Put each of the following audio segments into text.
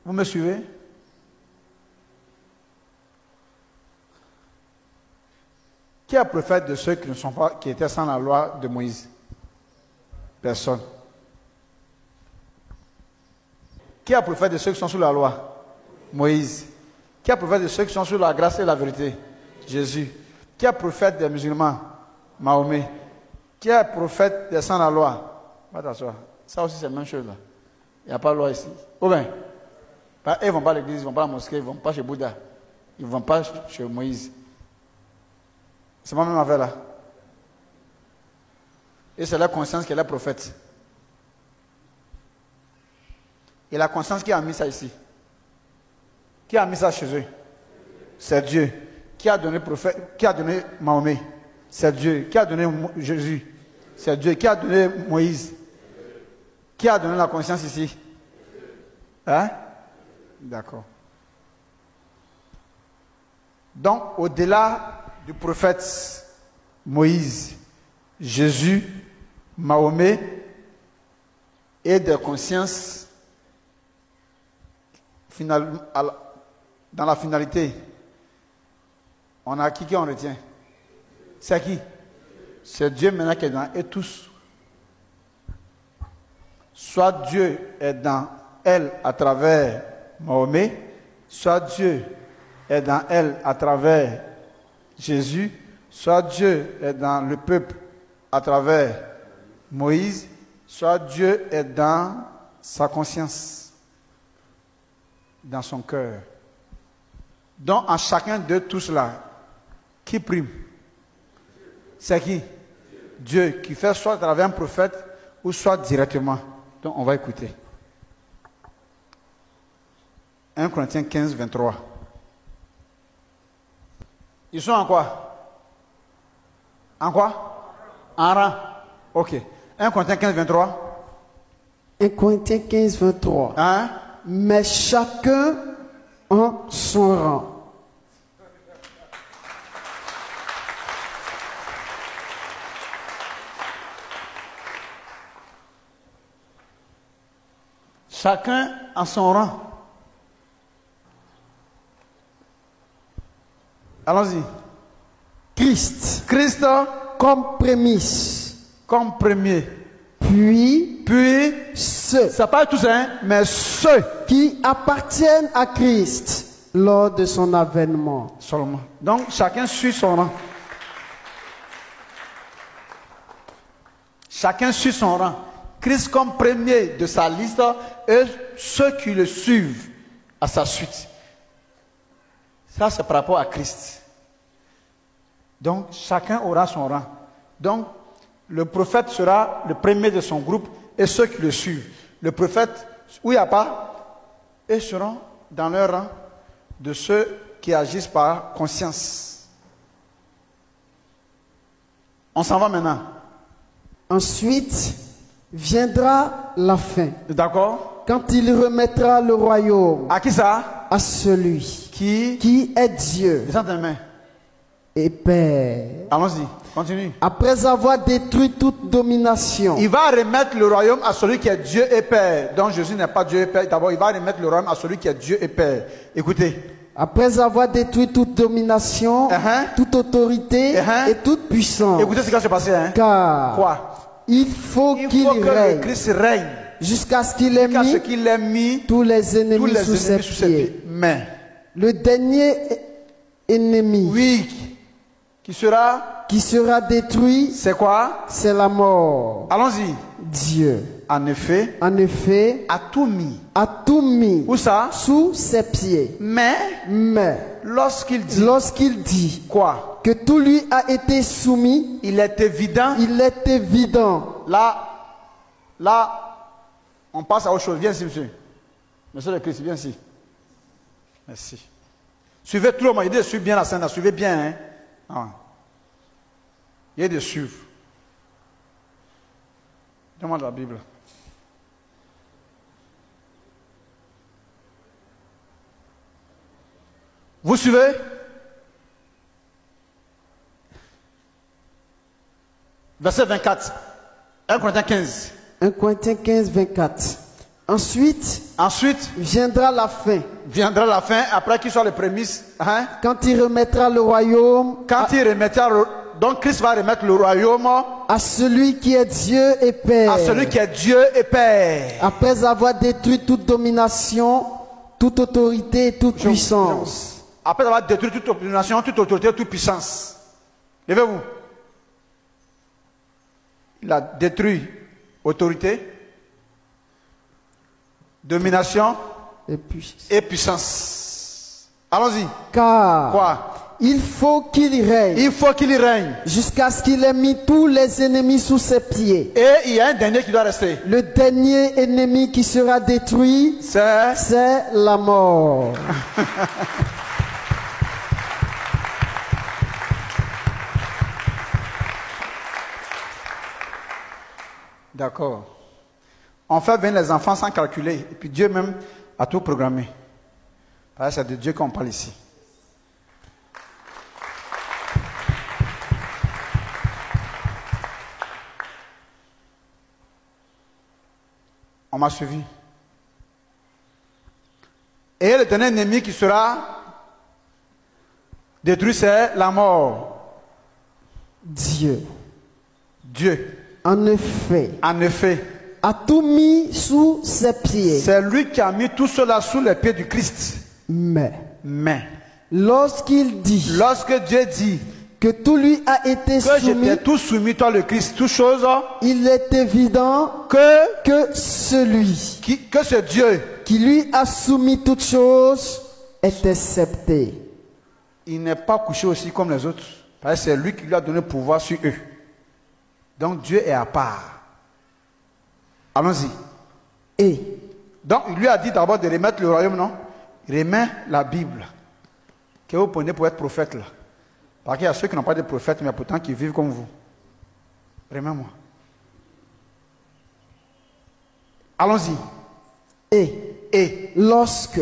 Vous me suivez? Qui est prophète de ceux qui ne sont pas, qui étaient sans la loi de Moïse? Personne. Qui est prophète de ceux qui sont sous la loi? Moïse. Qui est prophète de ceux qui sont sous la grâce et la vérité? Jésus. Qui est prophète des musulmans? Mahomet. Qui est prophète des sans la loi? Va t'asseoir. Ça aussi c'est la même chose là. Il n'y a pas de loi ici. Ou bien, ils ne vont pas à l'église, ils ne vont pas à la mosquée, ils ne vont pas chez Bouddha. Ils ne vont pas chez Moïse. C'est ma même affaire là. Et c'est la conscience qui est la prophète. Et la conscience qui a mis ça ici. Qui a mis ça chez eux? C'est Dieu. Qui a donné prophète? Qui a donné Mahomet? C'est Dieu. Qui a donné Jésus? C'est Dieu. Qui a donné Moïse? Qui a donné la conscience ici? Hein? D'accord. Donc, au-delà du prophète Moïse, Jésus, Mahomet et des consciences, dans la finalité, on a qui on retient? C'est qui? C'est Dieu maintenant qui est dans et tous. Soit Dieu est dans elle à travers Mahomet, soit Dieu est dans elle à travers Jésus, soit Dieu est dans le peuple à travers Moïse, soit Dieu est dans sa conscience, dans son cœur. Donc en chacun de tous là, qui prime? C'est qui? Dieu, qui fait soit à travers un prophète ou soit directement. Donc on va écouter. 1 Corinthiens 15, 23. Ils sont en quoi? En quoi? En rang. Ok. 1 Corinthiens 15, 23. 1 Corinthiens 15, 23. Hein? Mais chacun en son rang. Chacun en son rang. Allons-y. Christ. Christ comme prémisse. Comme premier. Puis ceux. Ça parle tous, hein, mais ceux qui appartiennent à Christ lors de son avènement. Seulement. Donc chacun suit son rang. Chacun suit son rang. Christ comme premier de sa liste et ceux qui le suivent à sa suite. Ça, c'est par rapport à Christ. Donc, chacun aura son rang. Donc, le prophète sera le premier de son groupe et ceux qui le suivent. Le prophète, où il n'y a pas, ils seront dans leur rang de ceux qui agissent par conscience. On s'en va maintenant. Ensuite, viendra la fin. D'accord? Quand il remettra le royaume. À qui ça? À celui qui est Dieu et Père. Allons-y, continue. Après avoir détruit toute domination. Il va remettre le royaume à celui qui est Dieu et Père. Donc Jésus n'est pas Dieu et Père. D'abord, il va remettre le royaume à celui qui est Dieu et Père. Écoutez. Après avoir détruit toute domination, toute autorité et toute puissance. Écoutez ce qui va se passer. Hein? Car quoi? Il faut qu'il règne. Christ règne. Jusqu'à ce qu'il ait mis tous les ennemis sous ses pieds. Mais le dernier ennemi, oui, qui sera détruit, c'est quoi? C'est la mort. Allons-y. Dieu, en effet, a tout mis. Où ça? Sous ses pieds. Mais lorsqu'il dit quoi? Que tout lui a été soumis, il est évident. Là, on passe à autre chose. Viens ici, monsieur. Monsieur le Christ, viens ici. Merci. Suivez tout le monde. Il est de suivre bien la scène. Suivez bien. Hein? Ah. Il est de suivre. Demande la Bible. Vous suivez? Verset 24. 1 Corinthiens 15. 1 Corinthiens 15, 24. Ensuite viendra la fin. Viendra la fin, après qu'il soit les prémices. Hein? Quand il remettra le royaume. Donc Christ va remettre le royaume à celui qui est Dieu et Père. À celui qui est Dieu et Père. Après avoir détruit toute domination, toute autorité et toute puissance. Après avoir détruit toute domination, toute autorité, toute puissance. Levez-vous. Il a détruit autorité, domination et puissance. Allons-y. Car quoi? Il faut qu'il règne. Il faut qu'il règne. Jusqu'à ce qu'il ait mis tous les ennemis sous ses pieds. Et il y a un dernier qui doit rester. Le dernier ennemi qui sera détruit, c'est la mort. D'accord. On fait venir les enfants sans calculer. Et puis Dieu même a tout programmé. Parce que c'est de Dieu qu'on parle ici. On m'a suivi. Et le dernier ennemi qui sera détruit, c'est la mort. Dieu. En effet. A tout mis sous ses pieds. C'est lui qui a mis tout cela sous les pieds du Christ. Mais. Lorsque Dieu dit que tout lui a été soumis, que je t'ai tout soumis, toi le Christ, toutes choses, il est évident que celui que ce Dieu qui lui a soumis toutes choses est accepté. Il n'est pas couché aussi comme les autres, parce que c'est lui qui lui a donné le pouvoir sur eux. Donc Dieu est à part. Allons-y. Et donc il lui a dit d'abord de remettre le royaume, non? Remet la Bible que vous prenez pour être prophète là. Parce qu'il y a ceux qui n'ont pas de prophète, mais pourtant qui vivent comme vous. Remets-moi. Allons-y. Et lorsque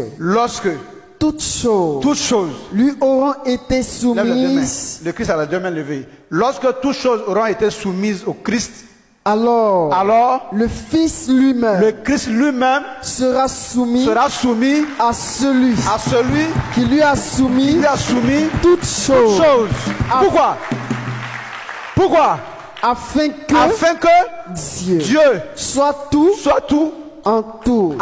toutes choses lui auront été soumises. Le Christ a les deux mains levées. Lorsque toutes choses auront été soumises au Christ, alors le Fils lui-même, le Christ lui-même sera soumis à celui qui lui a soumis toutes choses. Pourquoi? Afin que Dieu soit tout en tous.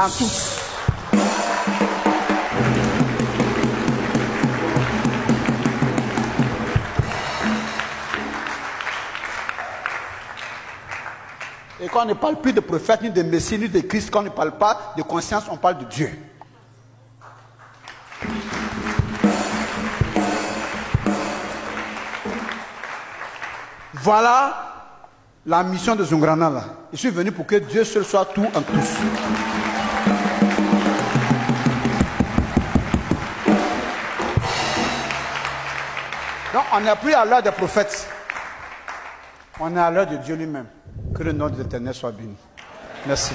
Et quand on ne parle plus de prophète, ni de Messie, ni de Christ, quand on ne parle pas de conscience, on parle de Dieu. Voilà la mission de Zungrana là. Je suis venu pour que Dieu seul soit tout en tous. Donc on n'est plus à l'heure des prophètes. On est à l'heure de Dieu lui-même. Que le nom de l'Éternel soit béni. Merci.